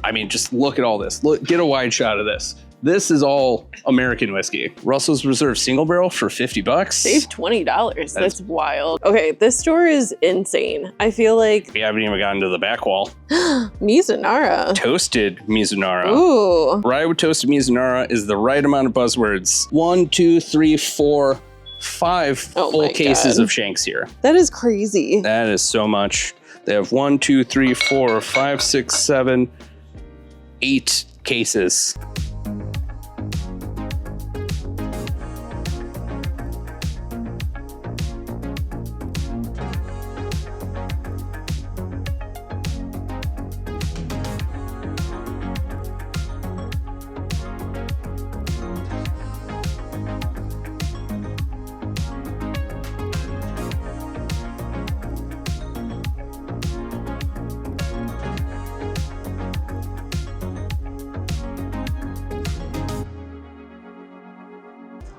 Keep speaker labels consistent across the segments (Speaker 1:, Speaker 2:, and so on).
Speaker 1: I mean, just look at all this. Look, get a wide shot of this. This is all American whiskey. Russell's Reserve single barrel for $50.
Speaker 2: Save $20. That's wild. Okay, this store is insane. I feel like
Speaker 1: we haven't even gotten to the back wall.
Speaker 2: Mizunara.
Speaker 1: Toasted Mizunara.
Speaker 2: Ooh.
Speaker 1: Rye with toasted Mizunara is the right amount of buzzwords. 1, 2, 3, 4, 5 full cases of Shanks here.
Speaker 2: That is crazy.
Speaker 1: That is so much. They have 1, 2, 3, 4, 5, 6, 7, 8 cases.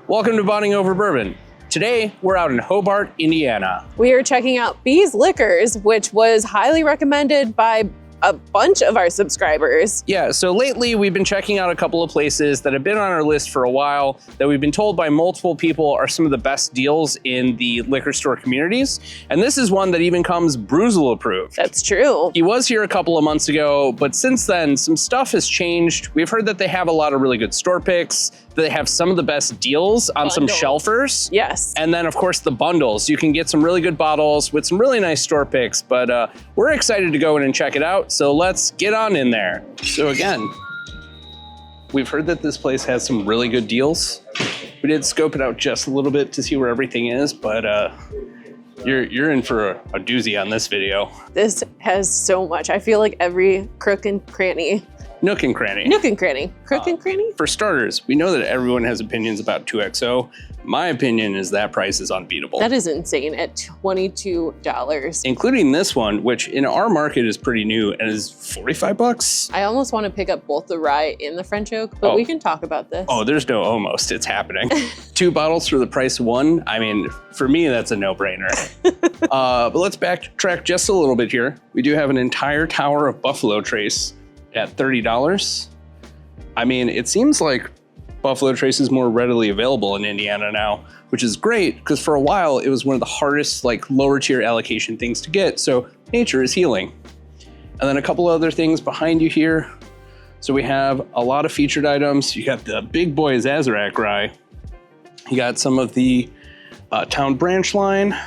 Speaker 1: Welcome to Bonding Over Bourbon. Today, we're out in Hobart, Indiana.
Speaker 2: We are checking out Bees Liquors, which was highly recommended by a bunch of our subscribers.
Speaker 1: Yeah, so lately we've been checking out a couple of places that have been on our list for a while that we've been told by multiple people are some of the best deals in the liquor store communities. And this is one that even comes Bruzel approved.
Speaker 2: That's true.
Speaker 1: He was here a couple of months ago, but since then, some stuff has changed. We've heard that they have a lot of really good store picks, that they have some of the best deals on some shelfers.
Speaker 2: Yes.
Speaker 1: And then, of course, the bundles. You can get some really good bottles with some really nice store picks, but we're excited to go in and check it out. So let's get on in there. So again, we've heard that this place has some really good deals. We did scope it out just a little bit to see where everything is, but you're in for a doozy on this video.
Speaker 2: This has so much. I feel like every crook and cranny.
Speaker 1: Nook and cranny.
Speaker 2: Nook and cranny. Crook and cranny?
Speaker 1: For starters, we know that everyone has opinions about 2XO. My opinion is that price is unbeatable.
Speaker 2: That is insane at $22.
Speaker 1: Including this one, which in our market is pretty new and is $45.
Speaker 2: I almost want to pick up both the rye and the French oak, but we can talk about this.
Speaker 1: Oh, there's no almost, it's happening. 2 bottles for the price of 1. I mean, for me, that's a no-brainer. But let's backtrack just a little bit here. We do have an entire tower of Buffalo Trace at $30. I mean, it seems like Buffalo Trace is more readily available in Indiana now, which is great because for a while it was one of the hardest, like, lower tier allocation things to get. So nature is healing. And then a couple other things behind you here. So we have a lot of featured items. You got the big boy Sazerac rye. You got some of the Town Branch line.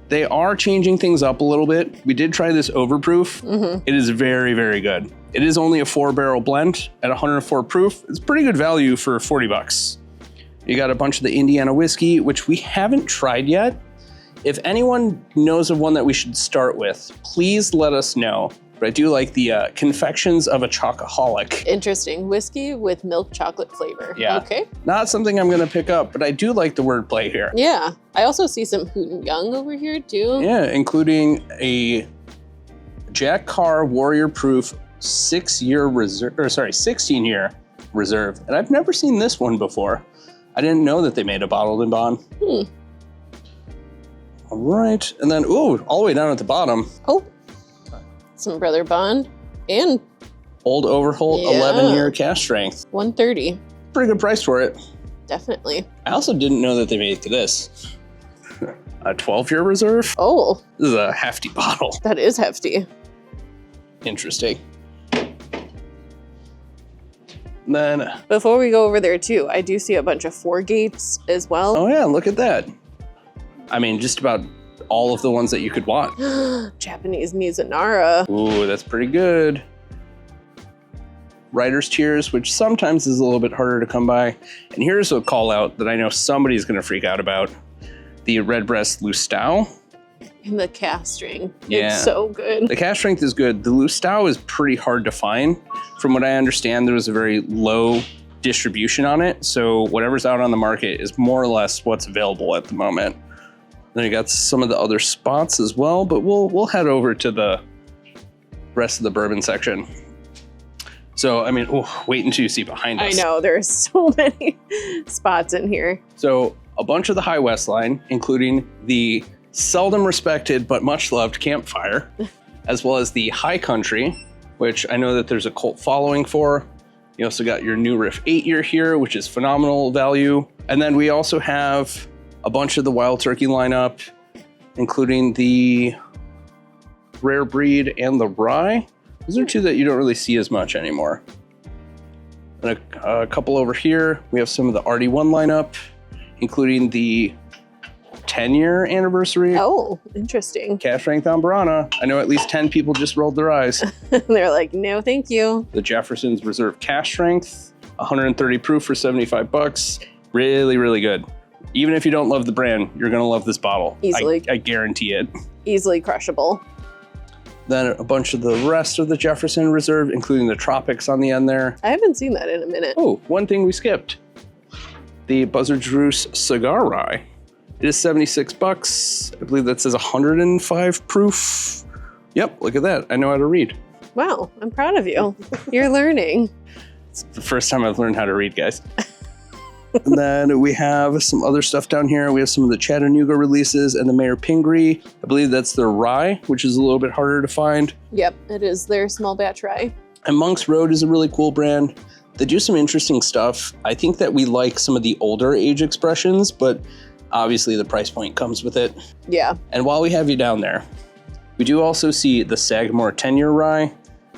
Speaker 1: They are changing things up a little bit. We did try this overproof. It is very, very good. It is only a 4-barrel blend at 104 proof. It's pretty good value for $40. You got a bunch of the Indiana whiskey, which we haven't tried yet. If anyone knows of one that we should start with, please let us know. But I do like the Confections of a Chocoholic.
Speaker 2: Interesting. Whiskey with milk chocolate flavor.
Speaker 1: Yeah.
Speaker 2: Okay.
Speaker 1: Not something I'm gonna pick up, but I do like the wordplay here.
Speaker 2: Yeah. I also see some Hoot and Young over here too.
Speaker 1: Yeah, including a Jack Carr Warrior Proof 16-year reserve. And I've never seen this one before. I didn't know that they made a bottled and bond. All right, and then, ooh, all the way down at the bottom.
Speaker 2: Oh, some Brother Bond and
Speaker 1: Old Overholt 11-year cask strength.
Speaker 2: $130.
Speaker 1: Pretty good price for it.
Speaker 2: Definitely.
Speaker 1: I also didn't know that they made this. A 12-year reserve?
Speaker 2: Oh.
Speaker 1: This is a hefty bottle.
Speaker 2: That is hefty.
Speaker 1: Interesting. Then,
Speaker 2: before we go over there too, I do see a bunch of 4 gates as well.
Speaker 1: Oh yeah, look at that. I mean, just about all of the ones that you could want.
Speaker 2: Japanese Mizunara.
Speaker 1: Ooh, that's pretty good. Writer's Tears, which sometimes is a little bit harder to come by. And here's a call out that I know somebody's gonna freak out about. The Redbreast Lustau.
Speaker 2: And the cask strength.
Speaker 1: Yeah.
Speaker 2: It's so good.
Speaker 1: The cask strength is good. The Lustau is pretty hard to find. From what I understand, there was a very low distribution on it. So whatever's out on the market is more or less what's available at the moment. Then you got some of the other spots as well, but we'll head over to the rest of the bourbon section. So, I mean, wait until you see behind us.
Speaker 2: I know, there's so many spots in here.
Speaker 1: So a bunch of the High West line, including the seldom respected but much loved Campfire, as well as the High Country, which I know that there's a cult following for. You also got your New Riff 8-year here, which is phenomenal value. And then we also have a bunch of the Wild Turkey lineup, including the Rare Breed and the Rye. Those are two that you don't really see as much anymore. And a couple over here, we have some of the RD1 lineup, including the 10-year anniversary.
Speaker 2: Oh, interesting.
Speaker 1: Cash strength on Barana. I know at least 10 people just rolled their eyes.
Speaker 2: They're like, no, thank you.
Speaker 1: The Jefferson's Reserve Cash Strength, 130 proof for 75 bucks. Really, really good. Even if you don't love the brand, you're gonna love this bottle.
Speaker 2: Easily.
Speaker 1: I guarantee it.
Speaker 2: Easily crushable.
Speaker 1: Then a bunch of the rest of the Jefferson Reserve, including the Tropics on the end there.
Speaker 2: I haven't seen that in a minute.
Speaker 1: Oh, one thing we skipped. The Buzzard's Roost Cigar Rye. It is 76 bucks. I believe that says 105 proof. Yep, look at that. I know how to read.
Speaker 2: Wow, I'm proud of you. You're learning.
Speaker 1: It's the first time I've learned how to read, guys. And then we have some other stuff down here. We have some of the Chattanooga releases and the Mayor Pingree. I believe that's their rye, which is a little bit harder to find.
Speaker 2: Yep, it is their small batch rye.
Speaker 1: And Monk's Road is a really cool brand. They do some interesting stuff. I think that we like some of the older age expressions, but obviously the price point comes with it.
Speaker 2: Yeah.
Speaker 1: And while we have you down there, we do also see the Sagamore 10-year rye.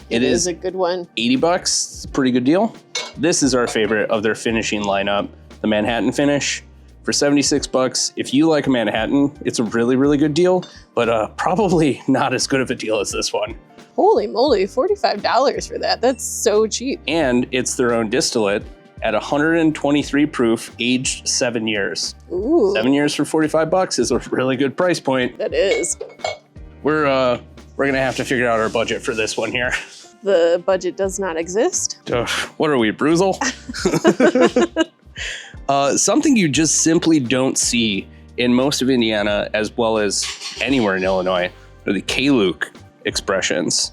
Speaker 2: It is a good one.
Speaker 1: 80 bucks. It's a pretty good deal. This is our favorite of their finishing lineup, the Manhattan finish. For 76 bucks, if you like a Manhattan, it's a really, really good deal, but probably not as good of a deal as this one.
Speaker 2: Holy moly, $45 for that. That's so cheap.
Speaker 1: And it's their own distillate at 123 proof, aged 7 years.
Speaker 2: Ooh.
Speaker 1: 7 years for 45 bucks is a really good price point.
Speaker 2: That is.
Speaker 1: We're gonna have to figure out our budget for this one here.
Speaker 2: The budget does not exist.
Speaker 1: What are we, Bruzel? Something you just simply don't see in most of Indiana, as well as anywhere in Illinois, are the K-Luke expressions.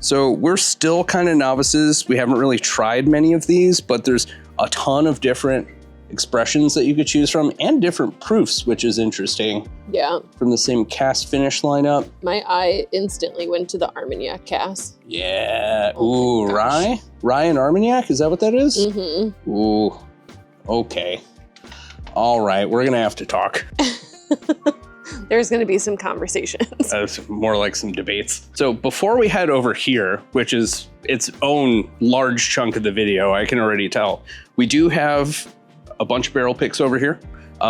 Speaker 1: So we're still kind of novices. We haven't really tried many of these, but there's a ton of different expressions that you could choose from and different proofs, which is interesting.
Speaker 2: Yeah.
Speaker 1: From the same cast finish lineup.
Speaker 2: My eye instantly went to the Armagnac cast.
Speaker 1: Yeah.
Speaker 2: Oh
Speaker 1: Ooh, rye? Rye and Armagnac? Is that what that is?
Speaker 2: Mm-hmm.
Speaker 1: Ooh. Okay. All right. We're going to have to talk.
Speaker 2: There's going to be some conversations.
Speaker 1: More like some debates. So before we head over here, which is its own large chunk of the video, I can already tell, we do have a bunch of barrel picks over here.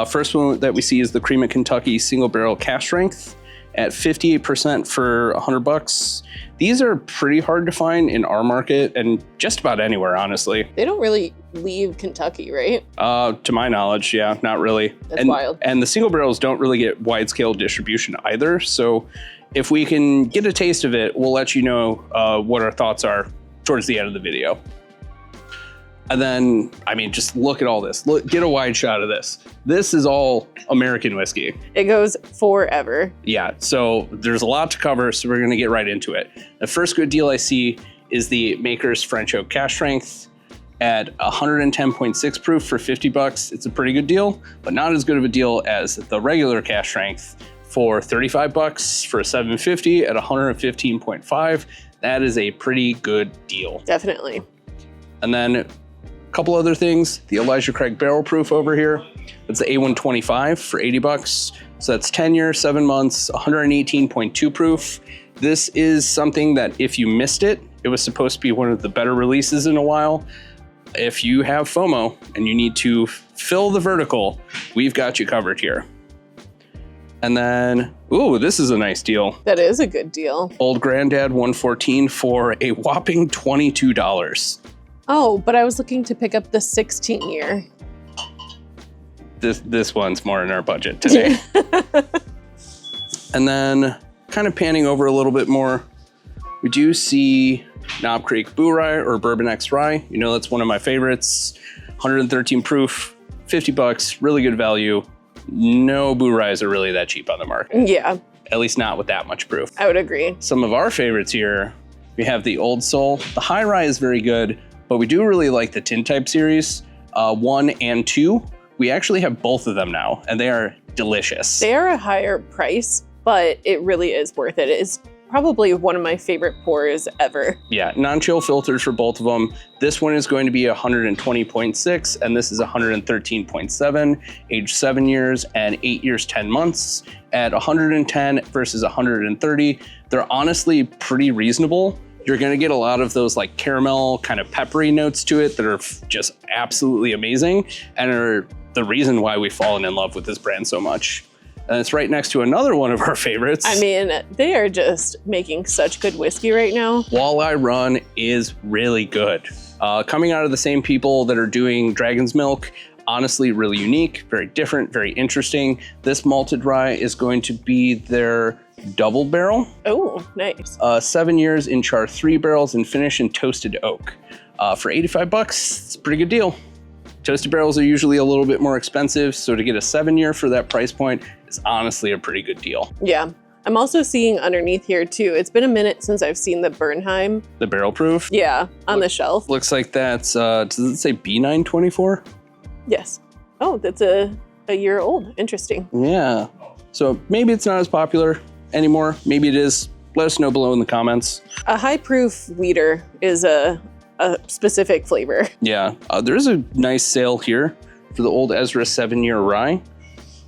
Speaker 1: First one that we see is the Cream of Kentucky single barrel cask strength at 58% for 100 bucks. These are pretty hard to find in our market and just about anywhere, honestly.
Speaker 2: They don't really leave Kentucky, right?
Speaker 1: To my knowledge, yeah, not really.
Speaker 2: That's wild.
Speaker 1: And the single barrels don't really get wide scale distribution either. So if we can get a taste of it, we'll let you know what our thoughts are towards the end of the video. And then, I mean, just look at all this. Look, get a wide shot of this. This is all American whiskey.
Speaker 2: It goes forever.
Speaker 1: Yeah, so there's a lot to cover, so we're gonna get right into it. The first good deal I see is the Maker's French Oak Cask Strength at 110.6 proof for 50 bucks. It's a pretty good deal, but not as good of a deal as the regular Cask Strength for 35 bucks for 750 at 115.5. That is a pretty good deal.
Speaker 2: Definitely.
Speaker 1: And then couple other things, the Elijah Craig Barrel Proof over here. That's the A125 for 80 bucks. So that's 10 years, 7 months, 118.2 proof. This is something that if you missed it, it was supposed to be one of the better releases in a while. If you have FOMO and you need to fill the vertical, we've got you covered here. And then, ooh, this is a nice deal.
Speaker 2: That is a good deal.
Speaker 1: Old Granddad 114 for a whopping $22.
Speaker 2: Oh, but I was looking to pick up the 16-year.
Speaker 1: This one's more in our budget today. And then kind of panning over a little bit more, we do see Knob Creek Boo Rye or Bourbon X Rye. You know, that's one of my favorites. 113 proof, 50 bucks, really good value. No Boo Ryes are really that cheap on the market.
Speaker 2: Yeah.
Speaker 1: At least not with that much proof.
Speaker 2: I would agree.
Speaker 1: Some of our favorites here, we have the Old Soul. The High Rye is very good, but we do really like the Tintype series, 1 and 2. We actually have both of them now, and they are delicious.
Speaker 2: They are a higher price, but it really is worth it. It's probably one of my favorite pours ever.
Speaker 1: Yeah, non-chill filters for both of them. This one is going to be 120.6 and this is 113.7, age 7 years and 8 years, 10 months at 110 versus 130. They're honestly pretty reasonable. You're gonna get a lot of those like caramel kind of peppery notes to it that are just absolutely amazing and are the reason why we've fallen in love with this brand so much. And it's right next to another one of our favorites.
Speaker 2: I mean, they are just making such good whiskey right now.
Speaker 1: Walleye Run is really good. Coming out of the same people that are doing Dragon's Milk, honestly really unique, very different, very interesting. This malted rye is going to be their double barrel.
Speaker 2: Oh, nice.
Speaker 1: 7 years in char 3 barrels and finish in toasted oak. For $85, it's a pretty good deal. Toasted barrels are usually a little bit more expensive, so to get a 7 year for that price point is honestly a pretty good deal.
Speaker 2: Yeah. I'm also seeing underneath here too, it's been a minute since I've seen the Bernheim.
Speaker 1: The barrel proof?
Speaker 2: Yeah, on the shelf.
Speaker 1: Looks like that's, does it say B924?
Speaker 2: Yes. Oh, that's a year old. Interesting.
Speaker 1: Yeah. So maybe it's not as popular anymore. Maybe it is. Let us know below in the comments.
Speaker 2: A high proof wheater is a specific flavor.
Speaker 1: Yeah. There's a nice sale here for the old Ezra 7-year rye.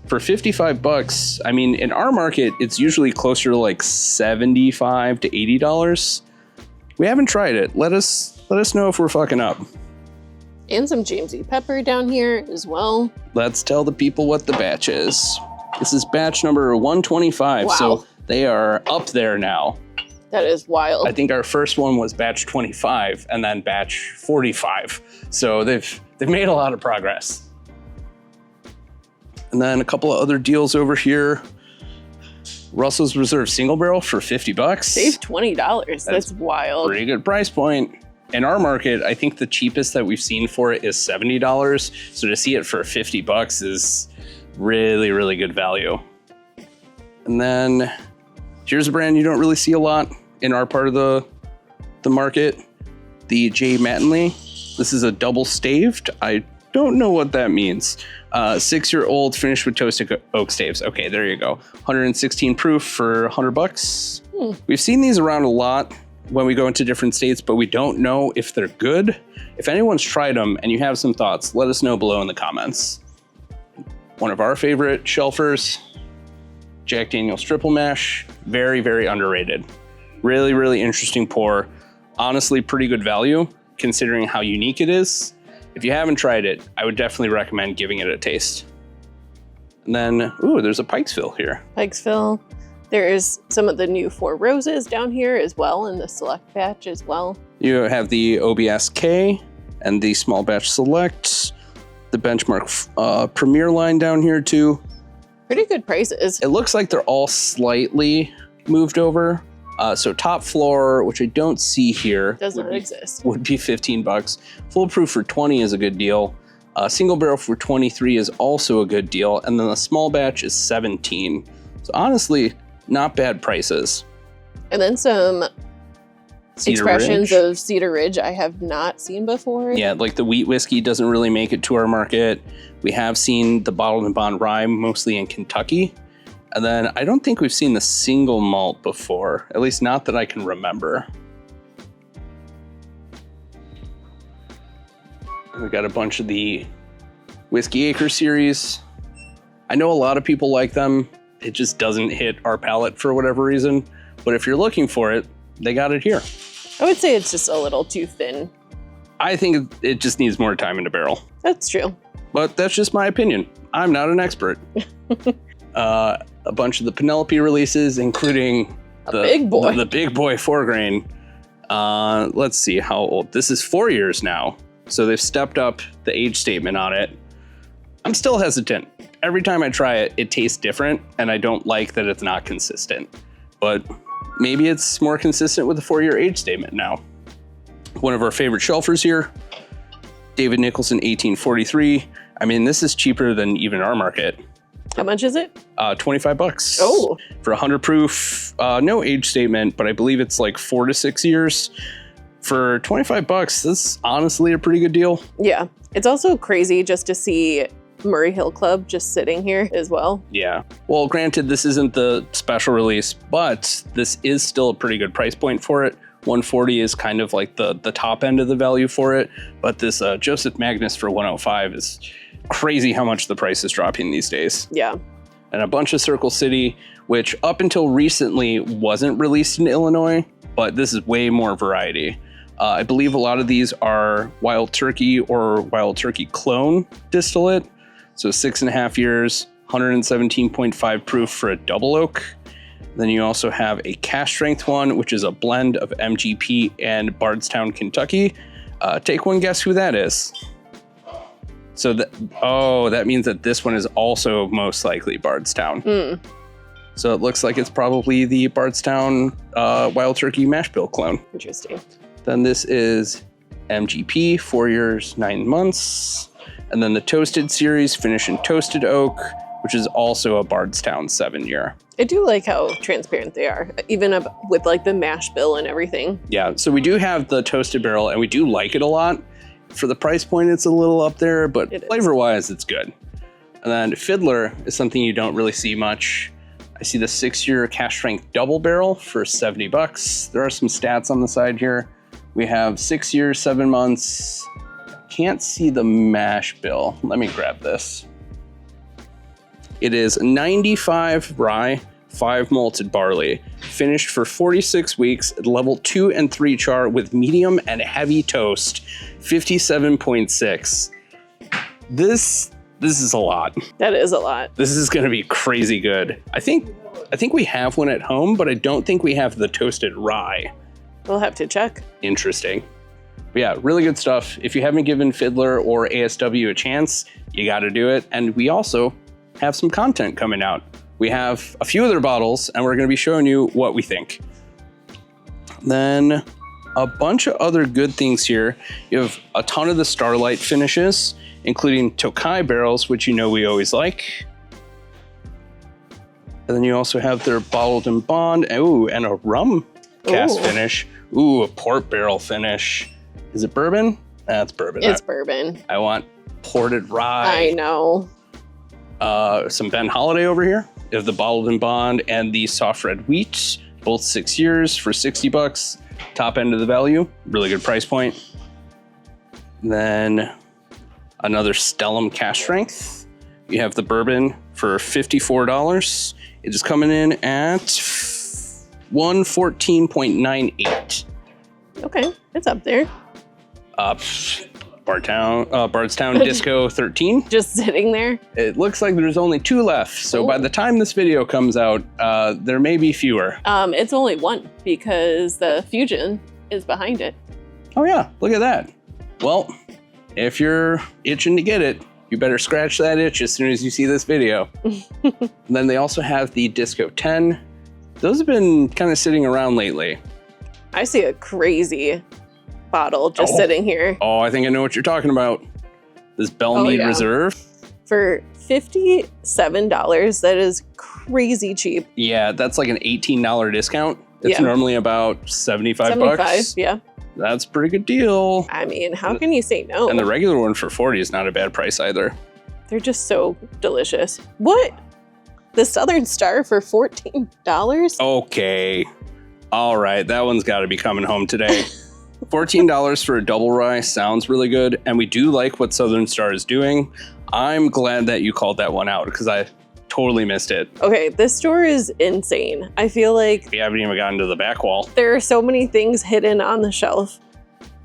Speaker 1: For $55, I mean, in our market, it's usually closer to like $75 to $80. We haven't tried it. Let us know if we're fucking up.
Speaker 2: And some Jamesy pepper down here as well.
Speaker 1: Let's tell the people what the batch is. This is batch number 125,
Speaker 2: wow.
Speaker 1: So they are up there now.
Speaker 2: That is wild.
Speaker 1: I think our first one was batch 25 and then batch 45. So they've made a lot of progress. And then a couple of other deals over here. Russell's Reserve single barrel for $50.
Speaker 2: Save $20. That's wild.
Speaker 1: Pretty good price point. In our market, I think the cheapest that we've seen for it is $70. So to see it for $50 is really, really good value. And then here's a brand you don't really see a lot in our part of the market. The J. Mattingly. This is a double staved. I don't know what that means. 6-year-old finished with toasted oak staves. Okay, there you go. 116 proof for $100. We've seen these around a lot when we go into different states, but we don't know if they're good. If anyone's tried them and you have some thoughts, let us know below in the comments. One of our favorite shelfers, Jack Daniel's Triple Mash. Very, very underrated. Really, really interesting pour. Honestly, pretty good value considering how unique it is. If you haven't tried it, I would definitely recommend giving it a taste. And then, ooh, there's a Pikesville here.
Speaker 2: Pikesville. There is some of the new Four Roses down here as well in the select batch as well.
Speaker 1: You have the OBSK and the small batch select, the benchmark premier line down here too.
Speaker 2: Pretty good prices.
Speaker 1: It looks like they're all slightly moved over. So top floor, which I don't see here,
Speaker 2: Does not exist.
Speaker 1: Would be $15. Full proof for 20 is a good deal. Single barrel for 23 is also a good deal. And then the small batch is 17. So honestly, not bad prices.
Speaker 2: And then some
Speaker 1: Cedar
Speaker 2: expressions
Speaker 1: Ridge.
Speaker 2: of Cedar Ridge I have not seen before.
Speaker 1: Yeah, like the wheat whiskey doesn't really make it to our market. We have seen the bottled and bond rye mostly in Kentucky. And then I don't think we've seen the single malt before, at least not that I can remember. We got a bunch of the Whiskey Acre series. I know a lot of people like them. It just doesn't hit our palate for whatever reason. But if you're looking for it, they got it here.
Speaker 2: I would say it's just a little too thin.
Speaker 1: I think it just needs more time in a barrel.
Speaker 2: That's true.
Speaker 1: But that's just my opinion. I'm not an expert. A bunch of the Penelope releases, including the
Speaker 2: big boy.
Speaker 1: The big boy 4 grain. Let's see how old. This is 4 years now. So they've stepped up the age statement on it. I'm still hesitant. Every time I try it, it tastes different, and I don't like that it's not consistent. But maybe it's more consistent with the 4-year age statement now. One of our favorite shelfers here, David Nicholson 1843. I mean, this is cheaper than even our market.
Speaker 2: How much is it?
Speaker 1: $25.
Speaker 2: Oh.
Speaker 1: For 100 proof, no age statement, but I believe it's like 4 to 6 years. For $25, that's honestly a pretty good deal.
Speaker 2: Yeah. It's also crazy just to see Murray Hill Club just sitting here as well.
Speaker 1: Yeah. Well, granted, this isn't the special release, but this is still a pretty good price point for it. 140 is kind of like the top end of the value for it, but this Joseph Magnus for 105 is crazy how much the price is dropping these days.
Speaker 2: Yeah.
Speaker 1: And a bunch of Circle City, which up until recently wasn't released in Illinois, but this is way more variety. I believe a lot of these are Wild Turkey or Wild Turkey clone distillate. So 6.5 years, 117.5 proof for a double oak. Then you also have a cask strength one, which is a blend of MGP and Bardstown, Kentucky. Take one guess who that is. So that means that this one is also most likely Bardstown. So it looks like it's probably the Bardstown Wild Turkey mash bill clone.
Speaker 2: Interesting.
Speaker 1: Then this is MGP, 4 years, 9 months. And then the Toasted series, Finish in Toasted Oak, which is also a Bardstown 7-year.
Speaker 2: I do like how transparent they are, even with like the mash bill and everything.
Speaker 1: Yeah, so we do have the toasted barrel and we do like it a lot. For the price point, it's a little up there, but flavor-wise, it's good. And then Fiddler is something you don't really see much. I see the 6-year cask strength double barrel for $70. There are some stats on the side here. We have 6 years, 7 months. Can't see the mash bill. Let me grab this. It is 95 rye, 5 malted barley, finished for 46 weeks at level 2 and 3 char with medium and heavy toast, 57.6. This is a lot.
Speaker 2: That is a lot.
Speaker 1: This is going to be crazy good. I think we have one at home, but I don't think we have the toasted rye.
Speaker 2: We'll have to check.
Speaker 1: Interesting. But yeah, really good stuff. If you haven't given Fiddler or ASW a chance, you got to do it. And we also have some content coming out. We have a few other bottles, and we're going to be showing you what we think. Then a bunch of other good things here. You have a ton of the Starlight finishes, including Tokai barrels, which you know we always like. And then you also have their bottled and bond, and a rum cask finish. Ooh, a port barrel finish. Is it bourbon? That's bourbon.
Speaker 2: It's bourbon.
Speaker 1: I want ported rye.
Speaker 2: I know.
Speaker 1: Some Ben Holiday over here. You have the bottled and bond and the soft red wheat, both 6 years for $60. Top end of the value, really good price point. Then another Stellum cask strength. You have the bourbon for $54. It is coming in at 114.98.
Speaker 2: Okay, it's up there.
Speaker 1: Bardstown Disco 13.
Speaker 2: Just sitting there.
Speaker 1: It looks like there's only 2 left. So by the time this video comes out, there may be fewer.
Speaker 2: It's only 1 because the Fusion is behind it.
Speaker 1: Oh yeah, look at that. Well, if you're itching to get it, you better scratch that itch as soon as you see this video. And then they also have the Disco 10. Those have been kind of sitting around lately.
Speaker 2: I see a crazy bottle just sitting here.
Speaker 1: Oh, I think I know what you're talking about. This Bellmead Reserve.
Speaker 2: For $57, that is crazy cheap.
Speaker 1: Yeah, that's like an $18 discount. It's normally about $75 bucks.
Speaker 2: Yeah.
Speaker 1: That's a pretty good deal.
Speaker 2: I mean, how can you say no?
Speaker 1: And the regular one for $40 is not a bad price either.
Speaker 2: They're just so delicious. What? The Southern Star for $14?
Speaker 1: Okay. All right, that one's got to be coming home today. $14 for a double rye sounds really good, and we do like what Southern Star is doing. I'm glad that you called that one out because I totally missed it.
Speaker 2: Okay, this store is insane. I feel like
Speaker 1: we haven't even gotten to the back wall.
Speaker 2: There are so many things hidden on the shelf.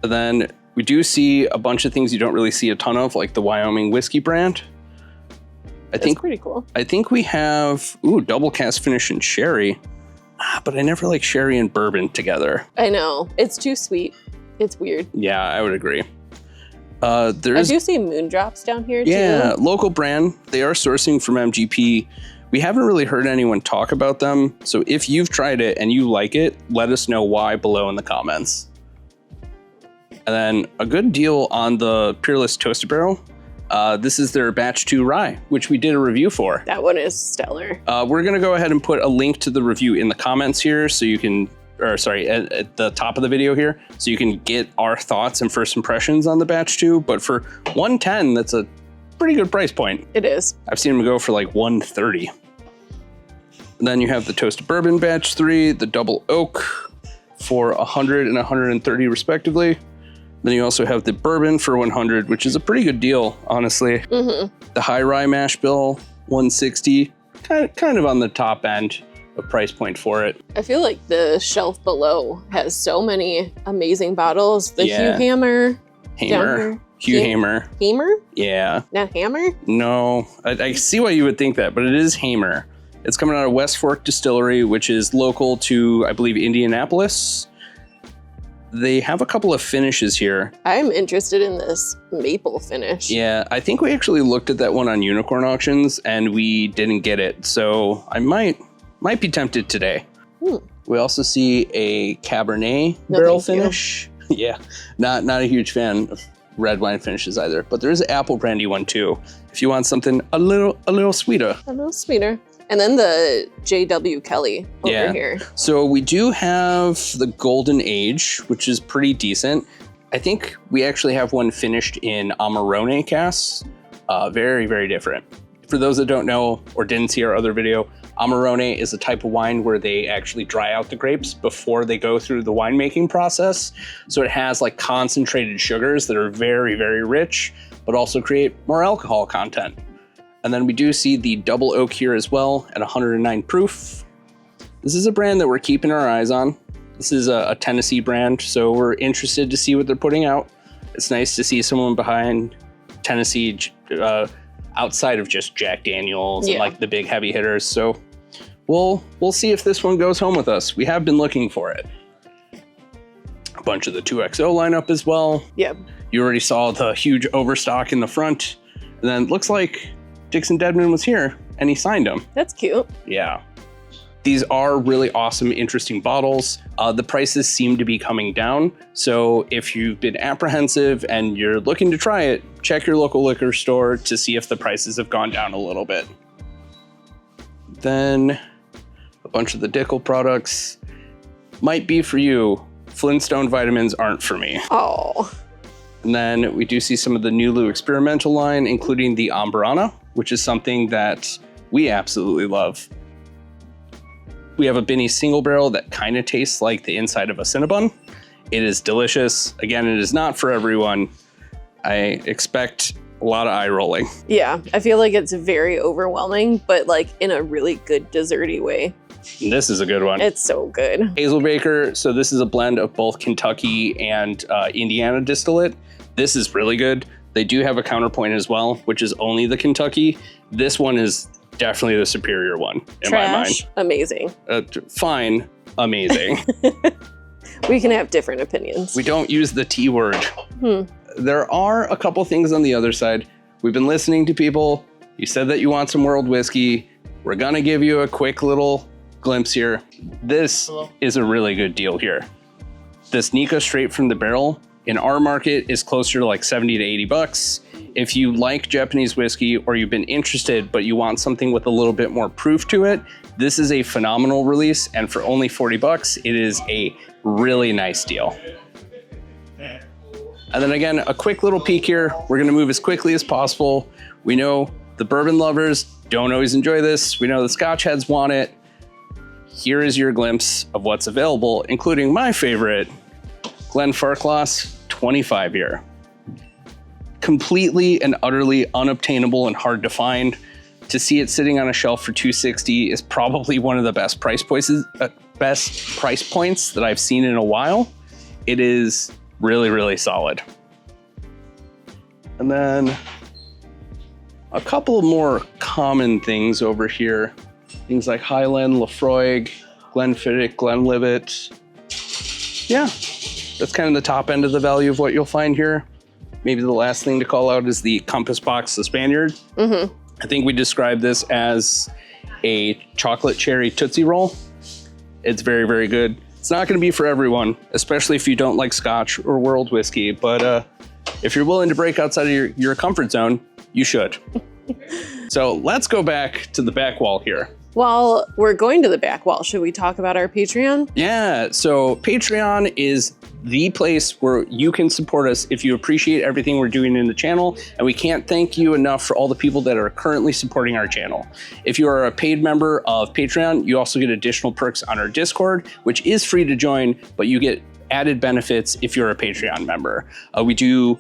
Speaker 1: And then we do see a bunch of things you don't really see a ton of, like the Wyoming whiskey brand.
Speaker 2: That's pretty cool.
Speaker 1: I think we have, double cask finish and sherry. But I never like sherry and bourbon together.
Speaker 2: I know. It's too sweet. It's weird.
Speaker 1: Yeah, I would agree.
Speaker 2: I do see Moondrops down here too.
Speaker 1: Yeah, local brand. They are sourcing from MGP. We haven't really heard anyone talk about them. So if you've tried it and you like it, let us know why below in the comments. And then a good deal on the Peerless Toasted Barrel. This is their Batch 2 Rye, which we did a review for.
Speaker 2: That one is stellar.
Speaker 1: We're going to go ahead and put a link to the review in the comments here so you can, at the top of the video here, so you can get our thoughts and first impressions on the Batch 2. But for $110, that's a pretty good price point.
Speaker 2: It is.
Speaker 1: I've seen them go for like $130. And then you have the Toasted Bourbon Batch 3, the Double Oak for $100 and $130 respectively. Then you also have the Bourbon for $100, which is a pretty good deal, honestly. The High Rye Mash Bill, $160, kind of on the top end of price point for it.
Speaker 2: I feel like the shelf below has so many amazing bottles. The Hugh Hammer.
Speaker 1: Hugh Hammer.
Speaker 2: Hammer?
Speaker 1: Yeah.
Speaker 2: Not Hammer?
Speaker 1: No, I see why you would think that, but it is Hamer. It's coming out of West Fork Distillery, which is local to, I believe, Indianapolis. They have a couple of finishes here.
Speaker 2: I'm interested in this maple finish.
Speaker 1: Yeah, I think we actually looked at that one on Unicorn Auctions and we didn't get it. So I might be tempted today. We also see a Cabernet barrel finish. Yeah, not a huge fan of red wine finishes either, but there is an apple brandy one too. If you want something a little sweeter.
Speaker 2: A little sweeter. And then the J.W. Kelly over here.
Speaker 1: So we do have the Golden Age, which is pretty decent. I think we actually have one finished in Amarone casks. Very, very different. For those that don't know or didn't see our other video, Amarone is a type of wine where they actually dry out the grapes before they go through the winemaking process. So it has like concentrated sugars that are very, very rich, but also create more alcohol content. And then we do see the Double Oak here as well at 109 proof. This is a brand that we're keeping our eyes on. This is a Tennessee brand, so we're interested to see what they're putting out. It's nice to see someone behind Tennessee outside of just Jack Daniels and like the big heavy hitters. So we'll see if this one goes home with us. We have been looking for it. A bunch of the 2XO lineup as well.
Speaker 2: Yep.
Speaker 1: You already saw the huge overstock in the front. And then it looks like Dixon Dedman was here and he signed them.
Speaker 2: That's cute.
Speaker 1: Yeah. These are really awesome, interesting bottles. The prices seem to be coming down. So if you've been apprehensive and you're looking to try it, check your local liquor store to see if the prices have gone down a little bit. Then a bunch of the Dickel products might be for you. Flintstone vitamins aren't for me.
Speaker 2: Oh.
Speaker 1: And then we do see some of the Nulu experimental line, including the Ambrana, which is something that we absolutely love. We have a Binny single barrel that kind of tastes like the inside of a Cinnabon. It is delicious. Again, it is not for everyone. I expect a lot of eye rolling.
Speaker 2: Yeah, I feel like it's very overwhelming, but like in a really good desserty way.
Speaker 1: And this is a good one.
Speaker 2: It's so good.
Speaker 1: Hazelbaker. So this is a blend of both Kentucky and Indiana distillate. This is really good. They do have a counterpoint as well, which is only the Kentucky. This one is definitely the superior one in my mind.
Speaker 2: Amazing.
Speaker 1: Fine, amazing.
Speaker 2: We can have different opinions.
Speaker 1: We don't use the T word. There are a couple things on the other side. We've been listening to people. You said that you want some world whiskey. We're gonna give you a quick little glimpse here. This is a really good deal here. This Nika straight from the barrel in our market is closer to like 70 to 80 bucks. If you like Japanese whiskey or you've been interested, but you want something with a little bit more proof to it, this is a phenomenal release. And for only 40 bucks, it is a really nice deal. And then again, a quick little peek here. We're gonna move as quickly as possible. We know the bourbon lovers don't always enjoy this. We know the Scotch heads want it. Here is your glimpse of what's available, including my favorite, Glenfarclas 25 year. Completely and utterly unobtainable and hard to find. To see it sitting on a shelf for $260 is probably one of the best price points that I've seen in a while. It is really, really solid. And then a couple more common things over here. Things like Highland, Laphroaig, Glenfiddich, Glenlivet. Yeah, that's kind of the top end of the value of what you'll find here. Maybe the last thing to call out is the Compass Box, the Spaniard. I think we described this as a chocolate cherry Tootsie Roll. It's very, very good. It's not going to be for everyone, especially if you don't like Scotch or world whiskey. But if you're willing to break outside of your comfort zone, you should. So let's go back to the back wall here.
Speaker 2: While we're going to the back wall, should we talk about our Patreon?
Speaker 1: Yeah, so Patreon is the place where you can support us if you appreciate everything we're doing in the channel. And we can't thank you enough for all the people that are currently supporting our channel. If you are a paid member of Patreon, you also get additional perks on our Discord, which is free to join, but you get added benefits if you're a Patreon member. We do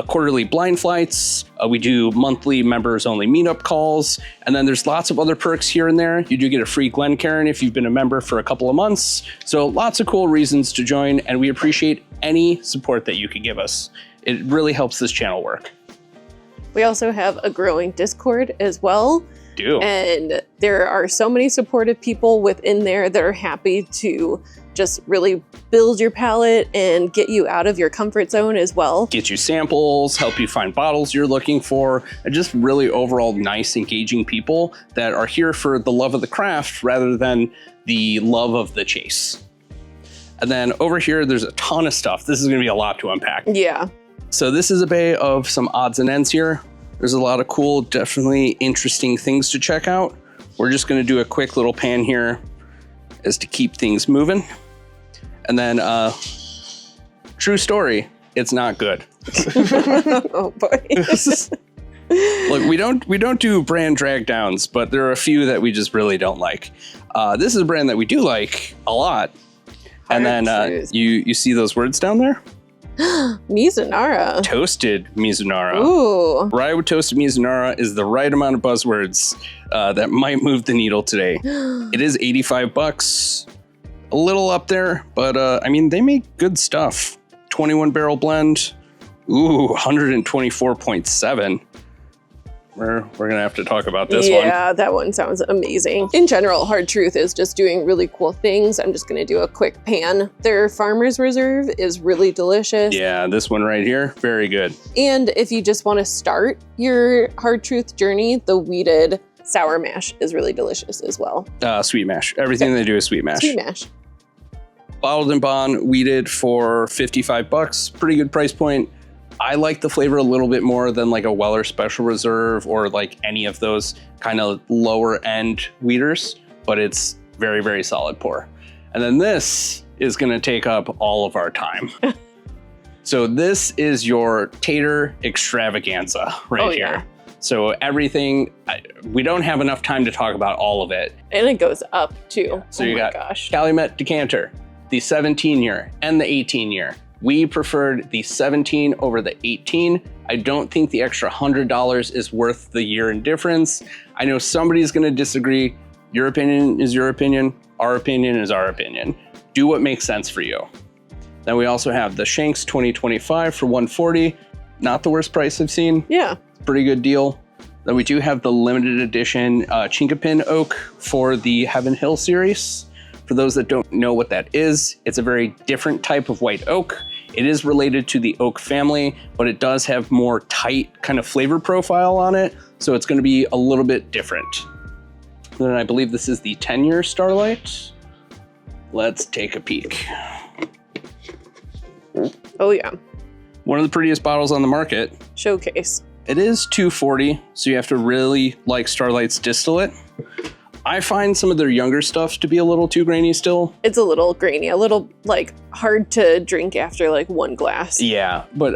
Speaker 1: quarterly blind flights. We do monthly members only meetup calls. And then there's lots of other perks here and there. You do get a free Glencairn if you've been a member for a couple of months. So lots of cool reasons to join, and we appreciate any support that you can give us. It really helps this channel work.
Speaker 2: We also have a growing Discord as well. And there are so many supportive people within there that are happy to just really build your palate and get you out of your comfort zone as well.
Speaker 1: Get you samples, help you find bottles you're looking for, and just really overall nice, engaging people that are here for the love of the craft rather than the love of the chase. And then over here, there's a ton of stuff. This is gonna be a lot to unpack.
Speaker 2: Yeah.
Speaker 1: So this is a bay of some odds and ends here. There's a lot of cool, definitely interesting things to check out. We're just gonna do a quick little pan here as to keep things moving. And then, true story, it's not good.
Speaker 2: Oh boy.
Speaker 1: Look, we don't do brand drag downs, but there are a few that we just really don't like. This is a brand that we do like a lot. And then you see those words down there?
Speaker 2: Mizunara.
Speaker 1: Toasted Mizunara.
Speaker 2: Ooh.
Speaker 1: Rye with toasted Mizunara is the right amount of buzzwords that might move the needle today. It is $85. A little up there, but I mean, they make good stuff. 21 barrel blend. Ooh, 124.7. We're gonna have to talk about this one.
Speaker 2: Yeah, that one sounds amazing. In general, Hard Truth is just doing really cool things. I'm just gonna do a quick pan. Their Farmer's Reserve is really delicious.
Speaker 1: Yeah, this one right here, very good.
Speaker 2: And if you just wanna start your Hard Truth journey, the wheated sour mash is really delicious as well.
Speaker 1: Sweet mash. Everything they do is sweet mash.
Speaker 2: Sweet mash.
Speaker 1: Bottled and bond, wheated for $55. Pretty good price point. I like the flavor a little bit more than like a Weller Special Reserve or like any of those kind of lower end wheaters, but it's very, very solid pour. And then this is gonna take up all of our time. So this is your tater extravaganza right here.
Speaker 2: Yeah.
Speaker 1: So everything, we don't have enough time to talk about all of it.
Speaker 2: And it goes up too.
Speaker 1: Yeah. So
Speaker 2: oh
Speaker 1: you
Speaker 2: my
Speaker 1: got
Speaker 2: gosh.
Speaker 1: Calumet decanter, the 17 year and the 18 year. We preferred the 17 over the 18. I don't think the extra $100 is worth the year in difference. I know somebody's gonna disagree. Your opinion is your opinion. Our opinion is our opinion. Do what makes sense for you. Then we also have the Shanks 2025 for $140. Not the worst price I've seen.
Speaker 2: Yeah.
Speaker 1: Pretty good deal. Then we do have the limited edition Chinkapin oak for the Heaven Hill series. For those that don't know what that is, it's a very different type of white oak. It is related to the oak family, but it does have more tight kind of flavor profile on it. So it's gonna be a little bit different. Then I believe this is the 10-year Starlight. Let's take a peek.
Speaker 2: Oh yeah.
Speaker 1: One of the prettiest bottles on the market.
Speaker 2: Showcase.
Speaker 1: It is $240, so you have to really like Starlight's distillate. I find some of their younger stuff to be a little too grainy still.
Speaker 2: It's a little grainy, a little like hard to drink after like one glass.
Speaker 1: Yeah, but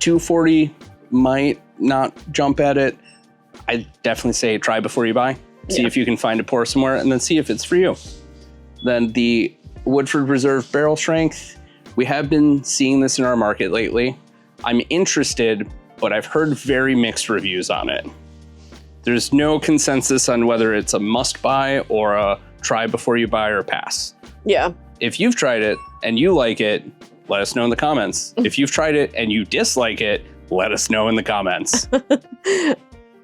Speaker 1: $240 might not jump at it. I definitely say try before you buy. See if you can find a pour somewhere and then see if it's for you. Then the Woodford Reserve Barrel Strength. We have been seeing this in our market lately. I'm interested, but I've heard very mixed reviews on it. There's no consensus on whether it's a must buy or a try before you buy or pass.
Speaker 2: Yeah.
Speaker 1: If you've tried it and you like it, let us know in the comments. If you've tried it and you dislike it, let us know in the comments.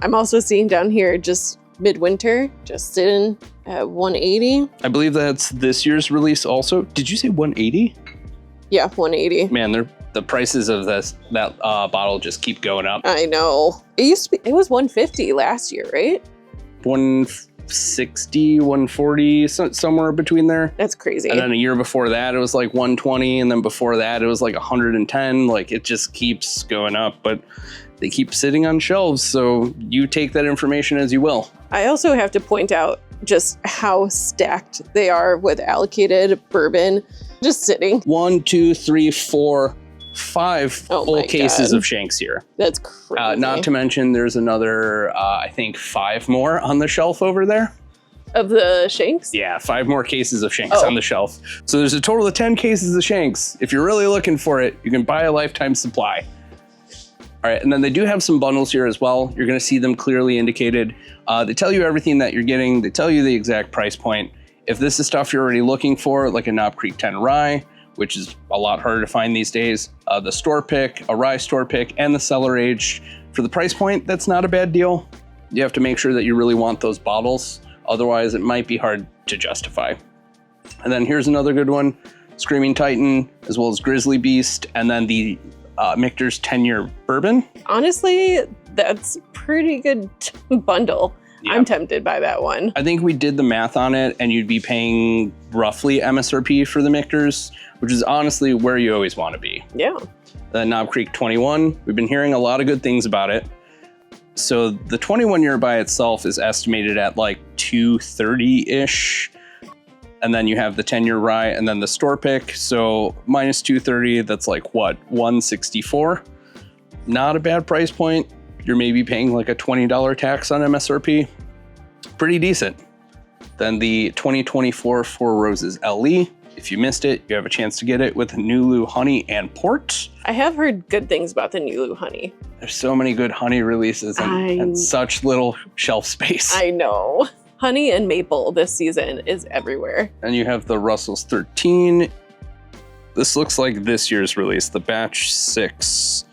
Speaker 2: I'm also seeing down here just Midwinter, just sitting at 180.
Speaker 1: I believe that's this year's release also. Did you say 180?
Speaker 2: Yeah, 180.
Speaker 1: Man, the prices of that bottle just keep going up.
Speaker 2: I know. It was 150 last year, right?
Speaker 1: 160, 140, somewhere between there.
Speaker 2: That's crazy.
Speaker 1: And then a year before that, it was like 120. And then before that, it was like 110. Like it just keeps going up, but they keep sitting on shelves. So you take that information as you will.
Speaker 2: I also have to point out just how stacked they are with allocated bourbon. Just sitting.
Speaker 1: 1, 2, 3, 4, 5 full cases of Shanks here.
Speaker 2: That's crazy.
Speaker 1: Not to mention there's another, I think 5 more on the shelf over there.
Speaker 2: Of the Shanks?
Speaker 1: Yeah, 5 more cases of Shanks on the shelf. So there's a total of 10 cases of Shanks. If you're really looking for it, you can buy a lifetime supply. All right, and then they do have some bundles here as well. You're gonna see them clearly indicated. They tell you everything that you're getting. They tell you the exact price point. If this is stuff you're already looking for, like a Knob Creek 10 rye, which is a lot harder to find these days, the store pick, a rye store pick, and the cellar aged, for the price point, that's not a bad deal. You have to make sure that you really want those bottles. Otherwise, it might be hard to justify. And then here's another good one, Screaming Titan, as well as Grizzly Beast, and then the Michter's 10-year bourbon. Honestly,
Speaker 2: that's pretty good bundle. Yeah. I'm tempted by that one.
Speaker 1: I think we did the math on it, and you'd be paying roughly MSRP for the Michter's, which is honestly where you always want to be.
Speaker 2: Yeah.
Speaker 1: The Knob Creek 21, we've been hearing a lot of good things about it. So the 21 year by itself is estimated at like $230-ish. And then you have the 10-year rye and then the store pick. So minus $230, that's like what, $164? Not a bad price point. You're maybe paying like a $20 tax on MSRP. Pretty decent. Then the 2024 Four Roses LE. If you missed it, you have a chance to get it with Nulu honey and port.
Speaker 2: I have heard good things about the Nulu honey.
Speaker 1: There's so many good honey releases and such little shelf space.
Speaker 2: I know. Honey and maple this season is everywhere.
Speaker 1: And you have the Russell's 13. This looks like this year's release, the batch 6.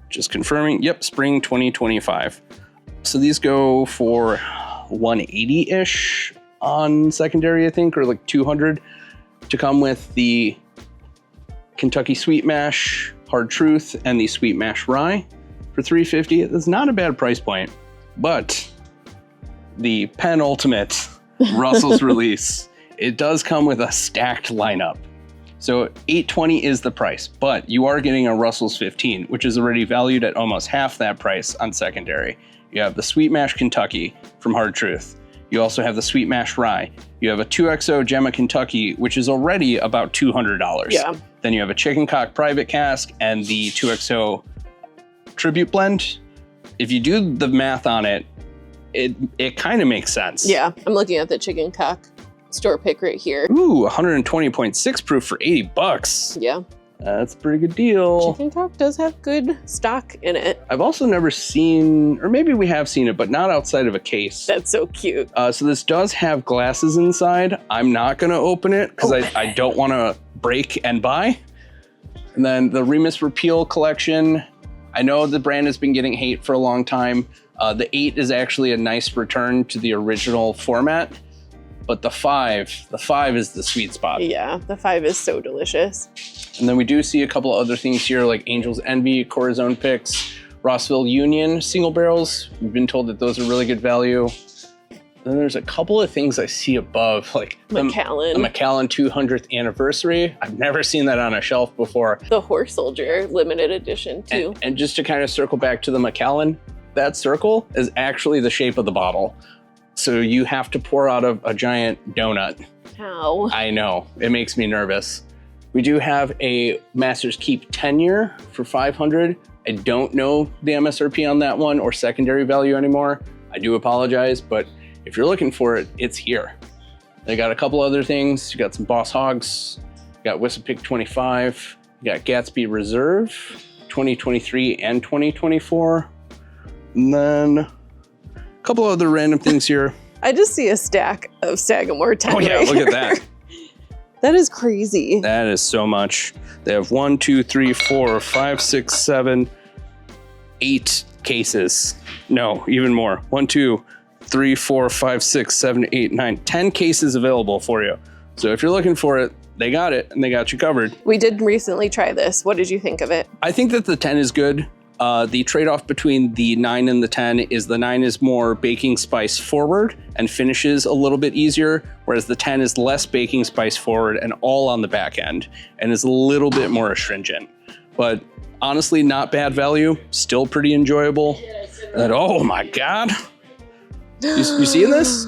Speaker 1: Just confirming, yep, spring 2025. So these go for 180-ish on secondary, I think, or like 200 to come with the Kentucky Sweet Mash Hard Truth and the Sweet Mash Rye for $350. That's not a bad price point, but the penultimate Russell's release, it does come with a stacked lineup. So $820 is the price, but you are getting a Russell's 15, which is already valued at almost half that price on secondary. You have the Sweet Mash Kentucky from Hard Truth. You also have the Sweet Mash Rye. You have a 2XO Gemma Kentucky, which is already about $200.
Speaker 2: Yeah.
Speaker 1: Then you have a Chicken Cock Private Cask and the 2XO Tribute Blend. If you do the math on it, it kind of makes sense.
Speaker 2: Yeah, I'm looking at the Chicken Cock store pick right here.
Speaker 1: Ooh, 120.6 proof for $80.
Speaker 2: Yeah.
Speaker 1: That's a pretty good deal.
Speaker 2: Chicken Cock does have good stock in it.
Speaker 1: I've also never seen, or maybe we have seen it, but not outside of a case.
Speaker 2: That's so cute.
Speaker 1: So this does have glasses inside. I'm not going to open it because I don't want to break and buy. And then the Remus Repeal collection. I know the brand has been getting hate for a long time. The 8 is actually a nice return to the original format. But the 5 is the sweet spot.
Speaker 2: Yeah, the 5 is so delicious.
Speaker 1: And then we do see a couple of other things here like Angel's Envy, Corazon Picks, Rossville Union single barrels. We've been told that those are really good value. Then there's a couple of things I see above, like
Speaker 2: Macallan.
Speaker 1: The Macallan 200th anniversary. I've never seen that on a shelf before.
Speaker 2: The Horse Soldier limited edition too.
Speaker 1: And just to kind of circle back to the Macallan, that circle is actually the shape of the bottle. So you have to pour out a giant donut.
Speaker 2: How?
Speaker 1: I know, it makes me nervous. We do have a Master's Keep 10-year for $500. I don't know the MSRP on that one or secondary value anymore. I do apologize, but if you're looking for it, it's here. They got a couple other things. You got some Boss Hogs, you got Whistle Pick 25, you got Gatsby Reserve, 2023 and 2024. And then a couple other random things here.
Speaker 2: I just see a stack of Sagamore 10.
Speaker 1: Oh yeah, look at that.
Speaker 2: That is crazy.
Speaker 1: That is so much. They have 1, 2, 3, 4, 5, 6, 7, 8 cases. No, even more. 1, 2, 3, 4, 5, 6, 7, 8, 9, 10 cases available for you. So if you're looking for it, they got it and they got you covered.
Speaker 2: We did recently try this. What did you think of it?
Speaker 1: I think that the 10 is good. The trade-off between the 9 and the 10 is the 9 is more baking spice forward and finishes a little bit easier, whereas the 10 is less baking spice forward and all on the back end and is a little bit more astringent. But honestly, not bad value, still pretty enjoyable. And oh my God. You seeing this?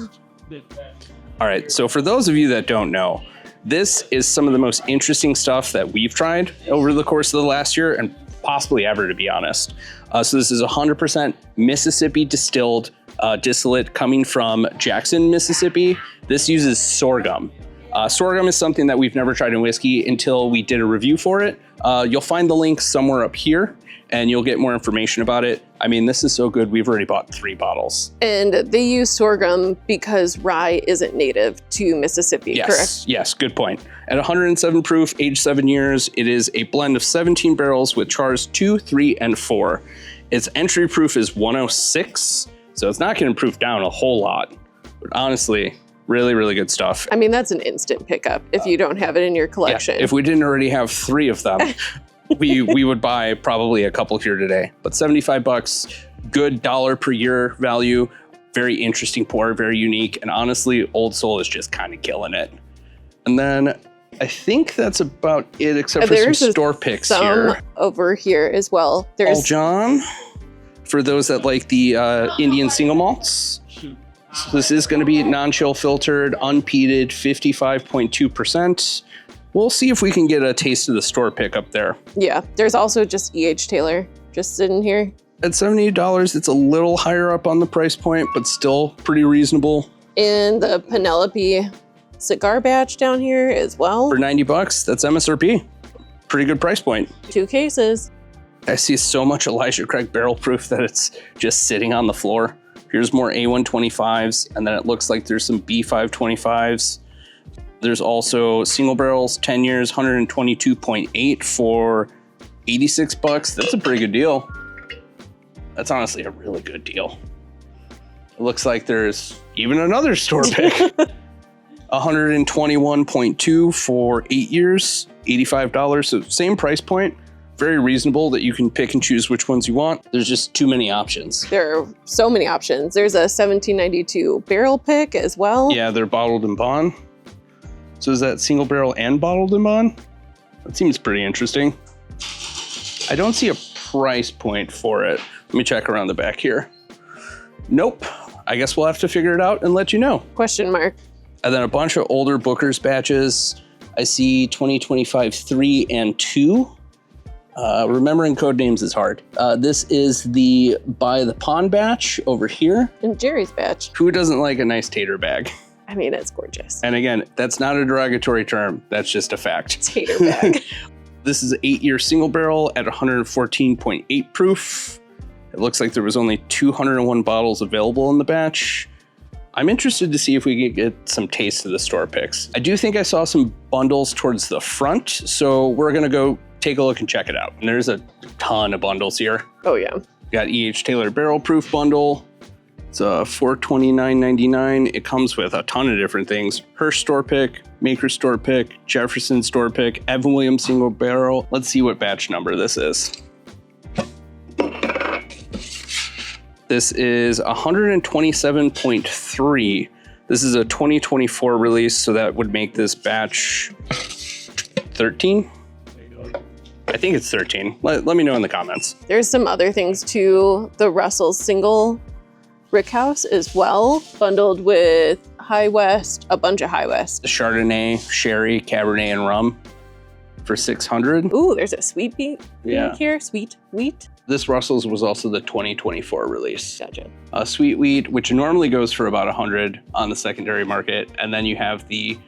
Speaker 1: All right, so for those of you that don't know, This is some of the most interesting stuff that we've tried over the course of the last year and possibly ever, to be honest. So this is 100% Mississippi distilled distillate coming from Jackson, Mississippi. This uses sorghum. Sorghum is something that we've never tried in whiskey until we did a review for it. You'll find the link somewhere up here and you'll get more information about it. I mean, this is so good. We've already bought 3 bottles.
Speaker 2: And they use sorghum because rye isn't native to Mississippi, correct?
Speaker 1: Yes, good point. At 107 proof, aged 7 years, it is a blend of 17 barrels with chars 2, 3, and 4. Its entry proof is 106, so it's not going to proof down a whole lot. But honestly, really, really good stuff.
Speaker 2: I mean, that's an instant pickup if you don't have it in your collection.
Speaker 1: Yeah, if we didn't already have 3 of them, we would buy probably a couple here today. But $75, good dollar per year value, very interesting pour, very unique, and honestly, Old Soul is just kind of killing it. And then I think that's about it, except for some store picks here.
Speaker 2: Over here as well. There's
Speaker 1: Paul John, for those that like the Indian single malts. So this is going to be non-chill filtered, unpeated, 55.2%. We'll see if we can get a taste of the store pick up there.
Speaker 2: Yeah, there's also just E.H. Taylor just sitting here.
Speaker 1: At $78, it's a little higher up on the price point, but still pretty reasonable.
Speaker 2: And the Penelope cigar batch down here as well.
Speaker 1: For $90, that's MSRP. Pretty good price point.
Speaker 2: 2 cases.
Speaker 1: I see so much Elijah Craig barrel proof that it's just sitting on the floor. Here's more A125s, and then it looks like there's some B525s. There's also single barrels, 10 years, 122.8 for $86. That's a pretty good deal. That's honestly a really good deal. It looks like there's even another store pick. 121.2 for 8 years, $85. So same price point. Very reasonable that you can pick and choose which ones you want. There's just too many options.
Speaker 2: There are so many options. There's a 1792 barrel pick as well.
Speaker 1: Yeah, they're bottled in bond. So is that single barrel and bottled in bond? That seems pretty interesting. I don't see a price point for it. Let me check around the back here. Nope. I guess we'll have to figure it out and let you know.
Speaker 2: Question mark.
Speaker 1: And then a bunch of older Booker's batches. I see 2025 3 and 2. Remembering code names is hard. This is the By the Pond batch over here.
Speaker 2: And Jerry's batch.
Speaker 1: Who doesn't like a nice tater bag?
Speaker 2: I mean, it's gorgeous.
Speaker 1: And again, that's not a derogatory term. That's just a fact.
Speaker 2: Tater bag.
Speaker 1: This is an 8-year single barrel at 114.8 proof. It looks like there was only 201 bottles available in the batch. I'm interested to see if we can get some taste of the store picks. I do think I saw some bundles towards the front, so we're gonna go take a look and check it out. And there's a ton of bundles here.
Speaker 2: Oh yeah.
Speaker 1: We got E.H. Taylor barrel proof bundle. It's $429.99. It comes with a ton of different things. Hirsch store pick, Maker store pick, Jefferson store pick, Evan Williams single barrel. Let's see what batch number this is. This is 127.3. This is a 2024 release, so that would make this batch 13. I think it's 13. Let me know in the comments.
Speaker 2: There's some other things too. The Russell's single Rickhouse as well, bundled with High West, a bunch of High West.
Speaker 1: The Chardonnay, Sherry, Cabernet, and Rum for $600.
Speaker 2: Ooh, there's a sweet beet here. Sweet wheat.
Speaker 1: This Russell's was also the 2024 release.
Speaker 2: Gotcha.
Speaker 1: Sweet wheat, which normally goes for about $100 on the secondary market. And then you have the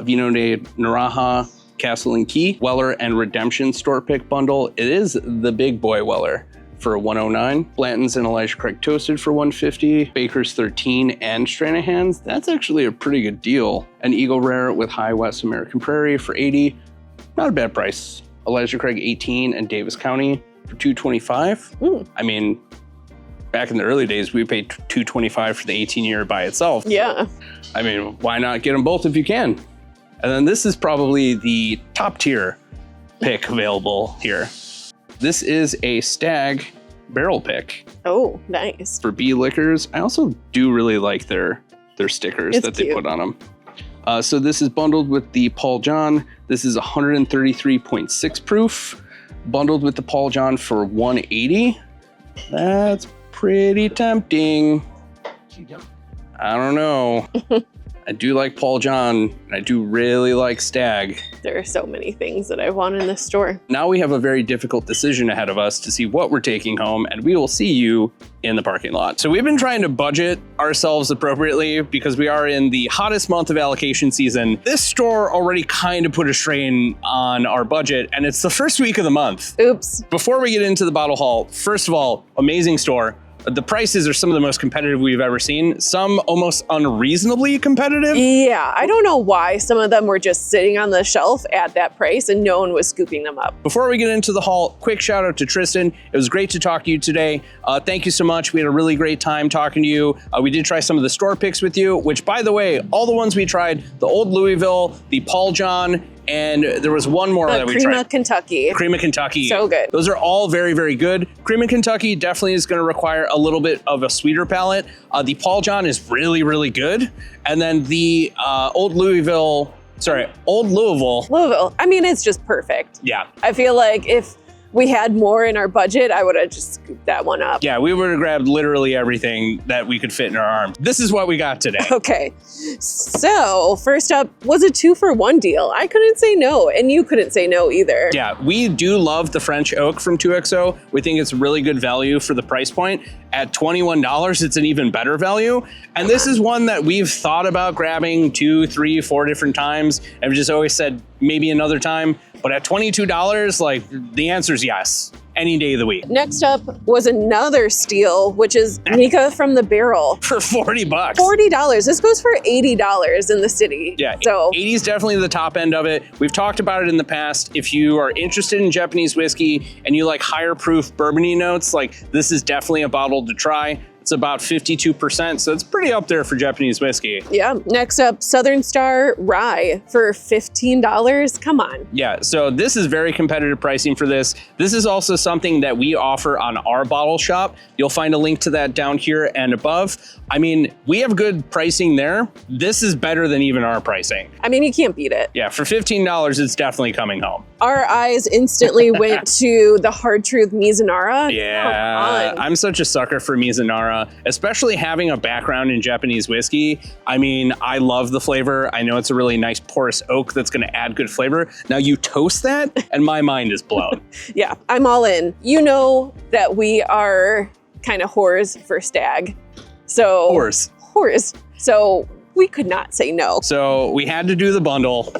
Speaker 1: Vino de Naraha, Castle and Key, Weller, and Redemption store pick bundle. It is the big boy Weller for $109. Blanton's and Elijah Craig Toasted for $150. Baker's 13 and Stranahan's. That's actually a pretty good deal. An Eagle Rare with High West American Prairie for $80. Not a bad price. Elijah Craig 18 and Davis County for $225. I mean, back in the early days, we paid $225 for the 18-year by itself.
Speaker 2: Yeah.
Speaker 1: I mean, why not get them both if you can? And then this is probably the top tier pick available here. This is a Stag barrel pick.
Speaker 2: Oh, nice.
Speaker 1: For B Liquors. I also do really like their stickers that
Speaker 2: cute.
Speaker 1: they put on them. So this is bundled with the Paul John. This is 133.6 proof. Bundled with the Paul John for $180. That's pretty tempting. I don't know. I do like Paul John, and I do really like Stag.
Speaker 2: There are so many things that I want in this store.
Speaker 1: Now we have a very difficult decision ahead of us to see what we're taking home, and we will see you in the parking lot. So we've been trying to budget ourselves appropriately because we are in the hottest month of allocation season. This store already kind of put a strain on our budget, and it's the first week of the month.
Speaker 2: Oops.
Speaker 1: Before we get into the bottle haul, first of all, amazing store. The prices are some of the most competitive we've ever seen. Some almost unreasonably competitive.
Speaker 2: Yeah, I don't know why some of them were just sitting on the shelf at that price and no one was scooping them up.
Speaker 1: Before we get into the haul, quick shout out to Tristan. It was great to talk to you today. Thank you so much. We had a really great time talking to you. We did try some of the store picks with you, which by the way, all the ones we tried, the Old Louisville, the Paul John, and there was one more that we tried.
Speaker 2: Cream of Kentucky.
Speaker 1: Cream of Kentucky.
Speaker 2: So good.
Speaker 1: Those are all very, very good. Cream of Kentucky definitely is going to require a little bit of a sweeter palate. The Paul John is really, really good. And then the Old Louisville.
Speaker 2: Louisville. I mean, it's just perfect.
Speaker 1: Yeah.
Speaker 2: I feel like if we had more in our budget, I would have just scooped that one up.
Speaker 1: Yeah, we would have grabbed literally everything that we could fit in our arm. This is what we got today.
Speaker 2: Okay, so first up was a 2-for-1 deal. I couldn't say no, and you couldn't say no either.
Speaker 1: Yeah, we do love the French oak from 2XO. We think it's really good value for the price point. At $21, it's an even better value. And this is one that we've thought about grabbing 2, 3, 4 different times, and we've just always said maybe another time. But at $22, like, the answer is yes, any day of the week.
Speaker 2: Next up was another steal, which is Nika from the Barrel.
Speaker 1: For $40.
Speaker 2: $40. This goes for $80 in the city.
Speaker 1: Yeah,
Speaker 2: so
Speaker 1: 80 is definitely the top end of it. We've talked about it in the past. If you are interested in Japanese whiskey and you like higher proof bourbon-y notes, like, this is definitely a bottle to try. It's about 52%, so it's pretty up there for Japanese whiskey.
Speaker 2: Yeah. Next up, Southern Star Rye for $15. Come on.
Speaker 1: Yeah, so this is very competitive pricing for this. This is also something that we offer on our bottle shop. You'll find a link to that down here and above. I mean, we have good pricing there. This is better than even our pricing.
Speaker 2: I mean, you can't beat it.
Speaker 1: Yeah, for $15, it's definitely coming home.
Speaker 2: Our eyes instantly went to the Hard Truth Mizunara.
Speaker 1: Yeah, I'm such a sucker for Mizunara, especially having a background in Japanese whiskey. I mean, I love the flavor. I know it's a really nice porous oak that's going to add good flavor. Now you toast that and my mind is blown.
Speaker 2: Yeah, I'm all in. You know that we are kind of whores for Stag. So whores. So we could not say no.
Speaker 1: So we had to do the bundle.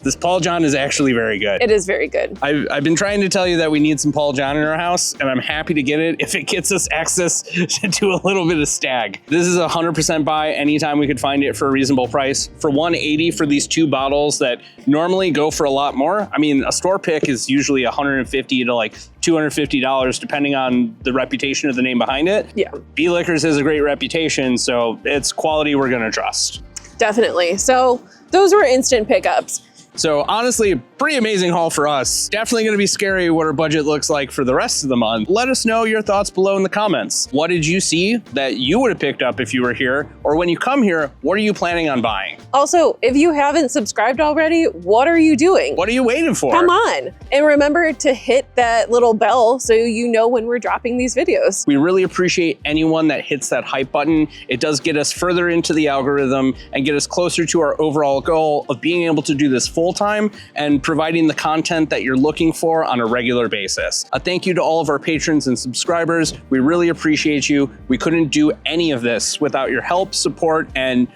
Speaker 1: This Paul John is actually very good.
Speaker 2: It is very good.
Speaker 1: I've been trying to tell you that we need some Paul John in our house, and I'm happy to get it if it gets us access to a little bit of Stag. This is a 100% buy anytime we could find it for a reasonable price. For $180 for these 2 bottles that normally go for a lot more. I mean, a store pick is usually $150 to like $250, depending on the reputation of the name behind it.
Speaker 2: Yeah.
Speaker 1: B Liquors has a great reputation, so it's quality we're gonna trust.
Speaker 2: Definitely. So those were instant pickups.
Speaker 1: So honestly, pretty amazing haul for us. Definitely going to be scary what our budget looks like for the rest of the month. Let us know your thoughts below in the comments. What did you see that you would have picked up if you were here? Or when you come here, what are you planning on buying?
Speaker 2: Also, if you haven't subscribed already, what are you doing?
Speaker 1: What are you waiting for?
Speaker 2: Come on. And remember to hit that little bell so you know when we're dropping these videos.
Speaker 1: We really appreciate anyone that hits that hype button. It does get us further into the algorithm and get us closer to our overall goal of being able to do this full-time and providing the content that you're looking for on a regular basis. A thank you to all of our patrons and subscribers. We really appreciate you. We couldn't do any of this without your help, support, and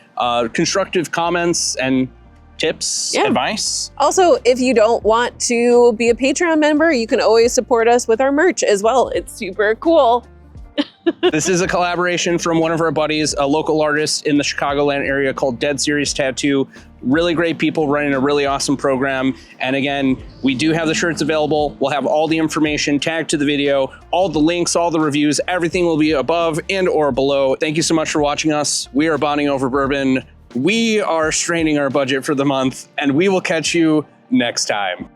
Speaker 1: constructive comments and tips, advice.
Speaker 2: Also, if you don't want to be a Patreon member, you can always support us with our merch as well. It's super cool.
Speaker 1: This is a collaboration from one of our buddies, a local artist in the Chicagoland area called Dead Serious Tattoo. Really great people running a really awesome program. And again, we do have the shirts available. We'll have all the information tagged to the video, all the links, all the reviews, everything will be above and or below. Thank you so much for watching us. We are bonding over bourbon. We are straining our budget for the month, and we will catch you next time.